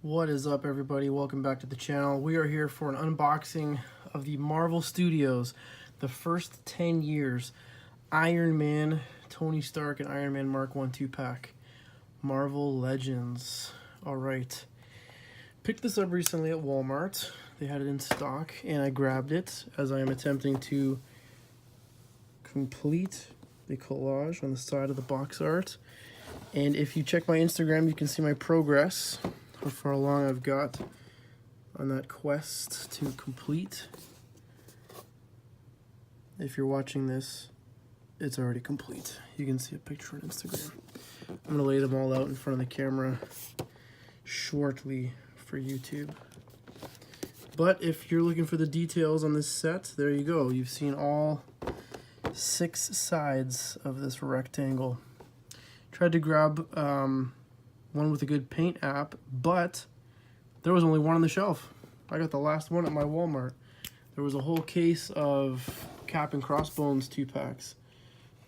What is up, everybody? Welcome back to the channel. We are here for an unboxing of the Marvel Studios, the first 10 years Iron Man, Tony Stark, and Iron Man Mark 1 2-pack. Marvel Legends. Alright. Picked this up recently at Walmart. They had it in stock, and I grabbed it as I am attempting to complete the collage on the side of the box art. And if you check my Instagram, you can see my progress. How far along I've got on that quest to complete. If you're watching this, it's already complete. You can see a picture on Instagram. I'm going to lay them all out in front of the camera shortly for YouTube. But if you're looking for the details on this set, there you go. You've seen all 6 sides of this rectangle. Tried to grab one with a good paint app, but there was only one on the shelf. I got the last one at my Walmart. There was a whole case of Cap and Crossbones 2-packs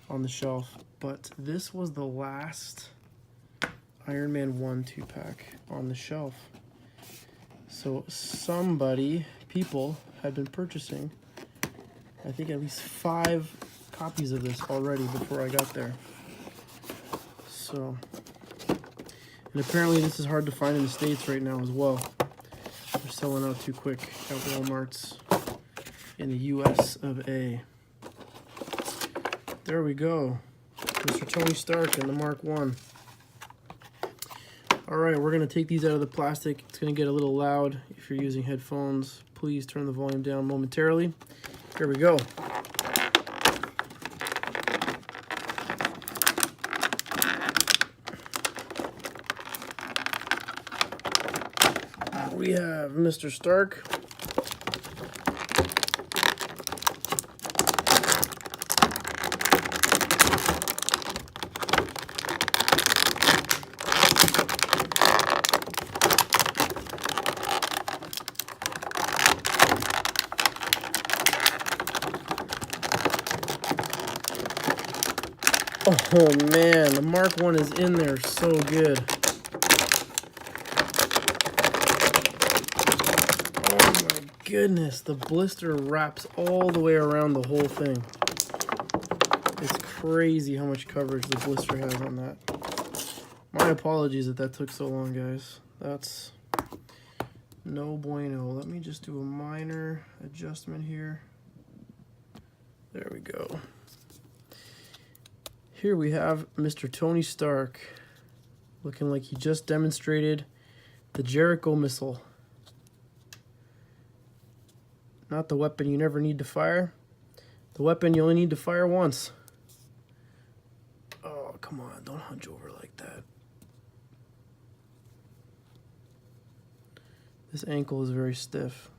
on the shelf, but this was the last Iron Man 1 2-pack on the shelf. So people had been purchasing, I think, at least 5 copies of this already before I got there. So, and apparently this is hard to find in the States right now as well. They're selling out too quick at Walmart's in the US of A. There we go. Mr. Tony Stark and the Mark 1. Alright, we're going to take these out of the plastic. It's going to get a little loud. If you're using headphones, please turn the volume down momentarily. Here we go. We have Mr. Stark. Oh man, the Mark 1 is in there so good. Goodness, the blister wraps all the way around the whole thing. It's crazy how much coverage the blister has on that. My apologies that took so long, guys. That's no bueno. Let me just do a minor adjustment here. There we go. Here we have Mr. Tony Stark, looking like he just demonstrated the Jericho missile. Not the weapon you never need to fire. The weapon you only need to fire once. Oh, come on. Don't hunch over like that. This ankle is very stiff.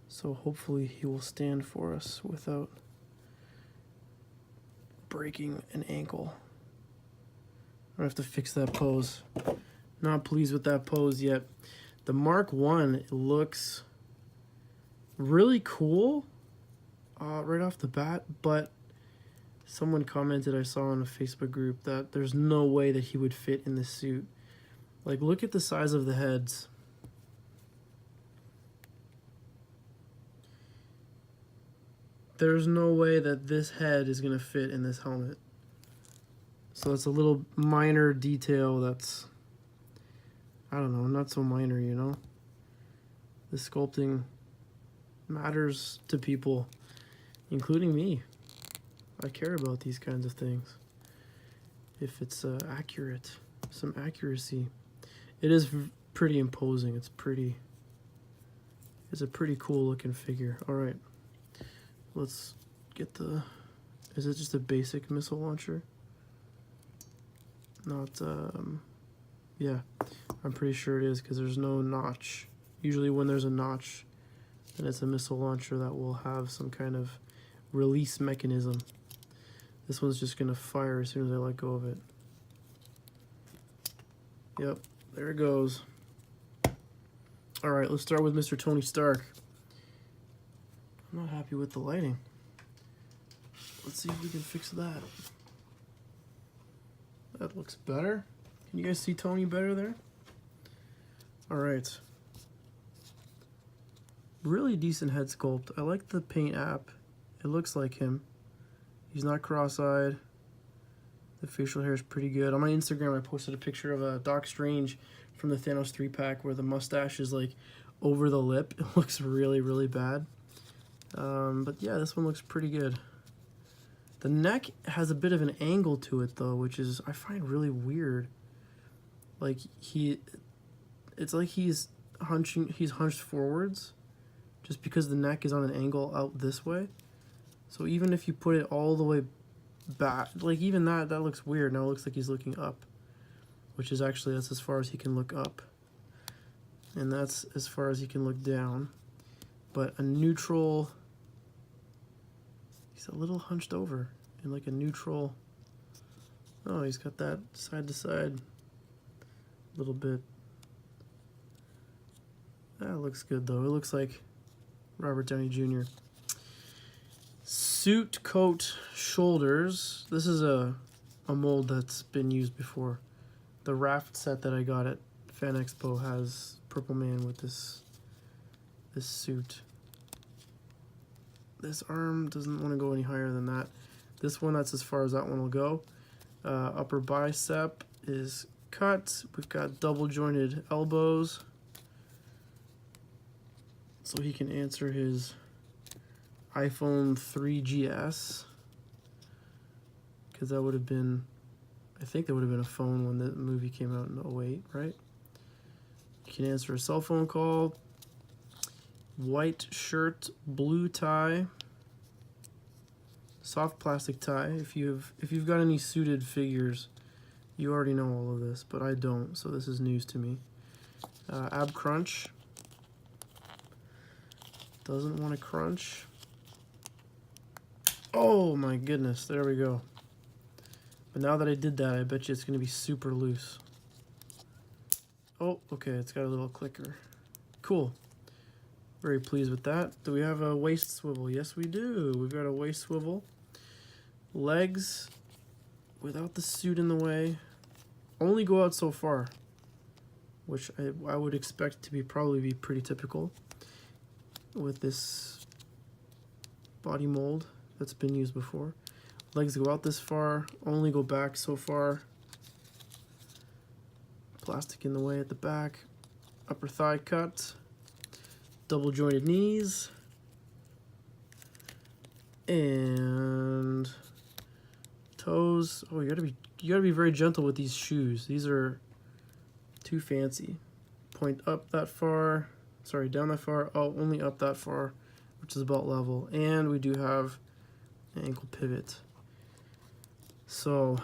So hopefully he will stand for us without breaking an ankle. I have to fix that pose. Not pleased with that pose yet. The Mark 1 looks really cool right off the bat, but someone commented, I saw in a Facebook group, that there's no way that he would fit in this suit. Like, look at the size of the heads. There's no way that this head is going to fit in this helmet. So it's a little minor detail that's, I don't know, not so minor, you know? The sculpting matters to people, including me. I care about these kinds of things. If it's accurate, some accuracy. It is pretty imposing. It's a pretty cool looking figure. All right, let's get the, is it just a basic missile launcher? Not, yeah, I'm pretty sure it is, because there's no notch. Usually when there's a notch, and it's a missile launcher that will have some kind of release mechanism. This one's just going to fire as soon as I let go of it. Yep, there it goes. Alright, let's start with Mr. Tony Stark. I'm not happy with the lighting. Let's see if we can fix that. That looks better. Can you guys see Tony better there? All right. Really decent head sculpt. I like the paint app. It looks like him. He's not cross-eyed. The facial hair is pretty good. On my Instagram, I posted a picture of Doc Strange from the Thanos 3-pack where the mustache is like over the lip. It looks really, really bad. But yeah, this one looks pretty good. The neck has a bit of an angle to it though, which is I find really weird. Like it's like he's hunched forwards just because the neck is on an angle out this way. So even if you put it all the way back, like even that looks weird. Now it looks like he's looking up, which is actually, that's as far as he can look up. And that's as far as he can look down. But a neutral, he's a little hunched over in like a neutral, oh, he's got that side to side a little bit. That looks good though. It looks like Robert Downey Jr. Suit, coat, shoulders. This is a mold that's been used before. The raft set that I got at Fan Expo has Purple Man with this suit. This arm doesn't want to go any higher than that. This one, that's as far as that one will go. Upper bicep is cut. We've got double jointed elbows. So he can answer his iPhone 3GS. Because that would have been, I think that would have been a phone when the movie came out in 08, right? You can answer a cell phone call. White shirt, blue tie, soft plastic tie. If you've got any suited figures, you already know all of this, but I don't, so this is news to me. Ab crunch. Doesn't want to crunch. Oh my goodness, there we go. But now that I did that, I bet you it's going to be super loose. Oh, okay, it's got a little clicker. Cool. Very pleased with that. Do we have a waist swivel? Yes, we do. We've got a waist swivel. Legs, without the suit in the way, only go out so far, which I would expect to probably be pretty typical with this body mold that's been used before. Legs go out this far, only go back so far. Plastic in the way at the back. Upper thigh cut. Double jointed knees. And toes. Oh, you gotta be very gentle with these shoes. These are too fancy. Point up that far. Sorry, down that far. Oh, only up that far, which is about level. And we do have an ankle pivot. So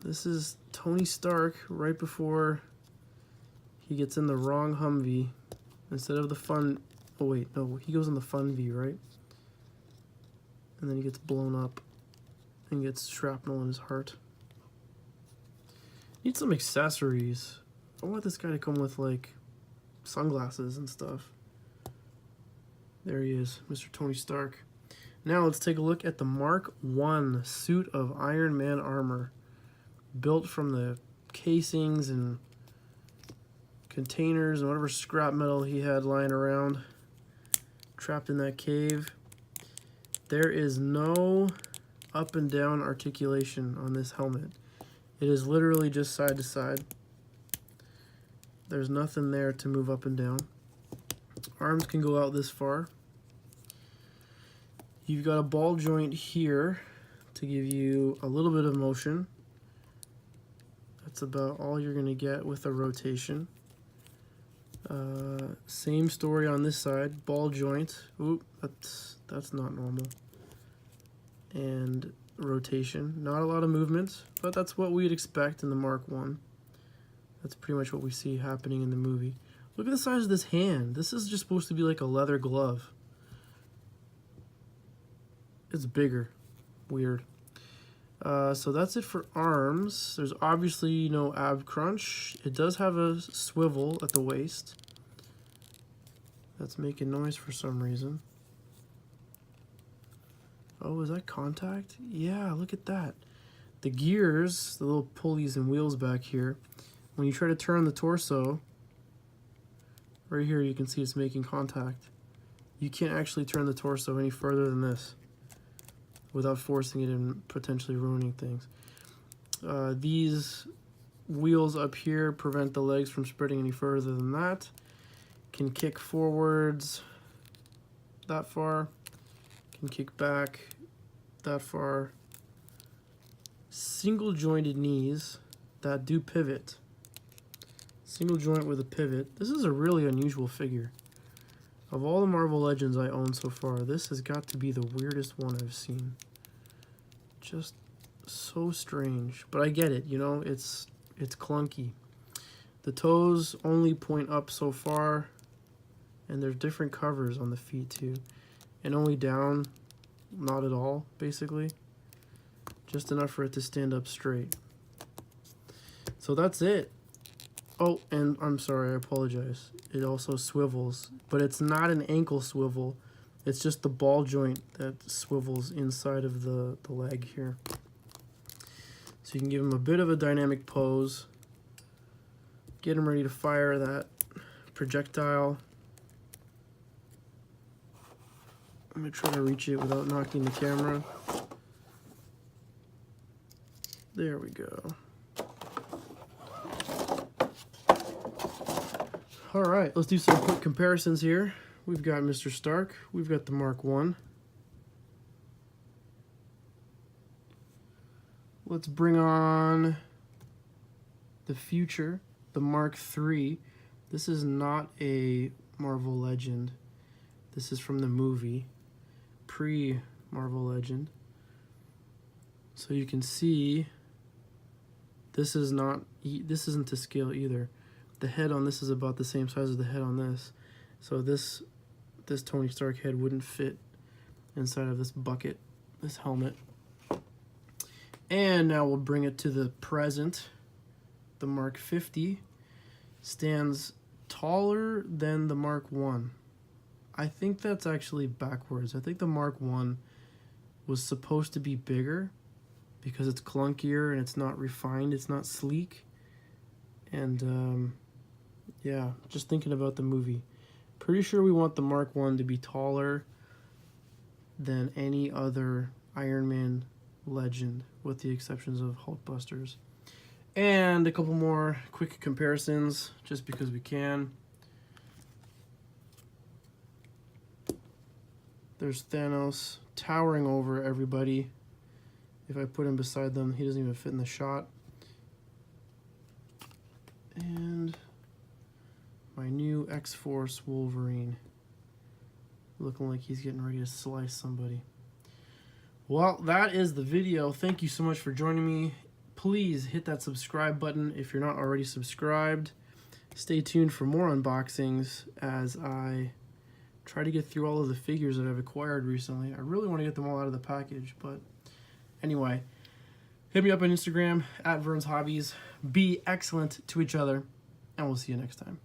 this is Tony Stark right before he gets in the wrong Humvee. Instead of the fun, oh wait, no, he goes in the fun V, right? And then he gets blown up and gets shrapnel in his heart. Need some accessories. I want this guy to come with like sunglasses and stuff. There he is, Mr. Tony Stark. Now let's take a look at the Mark I suit of Iron Man armor, built from the casings and containers and whatever scrap metal he had lying around, trapped in that cave. There is no up and down articulation on this helmet. It is literally just side to side. There's nothing there to move up and down. Arms can go out this far. You've got a ball joint here to give you a little bit of motion. That's about all you're going to get with a rotation. Same story on this side. Ball joint. Oop, that's not normal. And rotation. Not a lot of movement, but that's what we'd expect in the Mark I. That's pretty much what we see happening in the movie. Look at the size of this hand. This is just supposed to be like a leather glove. It's bigger. Weird. So that's it for arms. There's obviously no ab crunch. It does have a swivel at the waist. That's making noise for some reason. Oh, is that contact? Yeah, look at that. The gears, the little pulleys and wheels back here, when you try to turn the torso, Right here you can see it's making contact. You can't actually turn the torso any further than this without forcing it and potentially ruining things. These wheels up here prevent the legs from spreading any further than that. Can kick forwards that far. Can kick back that far. Single jointed knees that do pivot. Single joint with a pivot. This is a really unusual figure. Of all the Marvel Legends I own so far, this has got to be the weirdest one I've seen. Just so strange. But I get it, you know, it's clunky. The toes only point up so far, and there's different covers on the feet too. And only down, not at all, basically. Just enough for it to stand up straight. So that's it. Oh, and I'm sorry, I apologize. It also swivels, but it's not an ankle swivel. It's just the ball joint that swivels inside of the leg here. So you can give him a bit of a dynamic pose. Get him ready to fire that projectile. I'm going to try to reach it without knocking the camera. There we go. All right, let's do some quick comparisons here. We've got Mr. Stark. We've got the Mark I. Let's bring on the future, the Mark III. This is not a Marvel Legend. This is from the movie, pre-Marvel Legend. So you can see this isn't to scale either. The head on this is about the same size as the head on this. So this Tony Stark head wouldn't fit inside of this bucket, this helmet. And now we'll bring it to the present. The Mark 50 stands taller than the Mark I. I think that's actually backwards. I think the Mark I was supposed to be bigger because it's clunkier and it's not refined, it's not sleek. And yeah, just thinking about the movie. Pretty sure we want the Mark I to be taller than any other Iron Man legend, with the exceptions of Hulkbusters. And a couple more quick comparisons, just because we can. There's Thanos towering over everybody. If I put him beside them, he doesn't even fit in the shot. And my new X-Force Wolverine, looking like he's getting ready to slice somebody. Well, that is the video. Thank you so much for joining me. Please hit that subscribe button if you're not already subscribed. Stay tuned for more unboxings as I try to get through all of the figures that I've acquired recently. I really want to get them all out of the package, but anyway, hit me up on Instagram at Vern's Hobbies. Be excellent to each other, and we'll see you next time.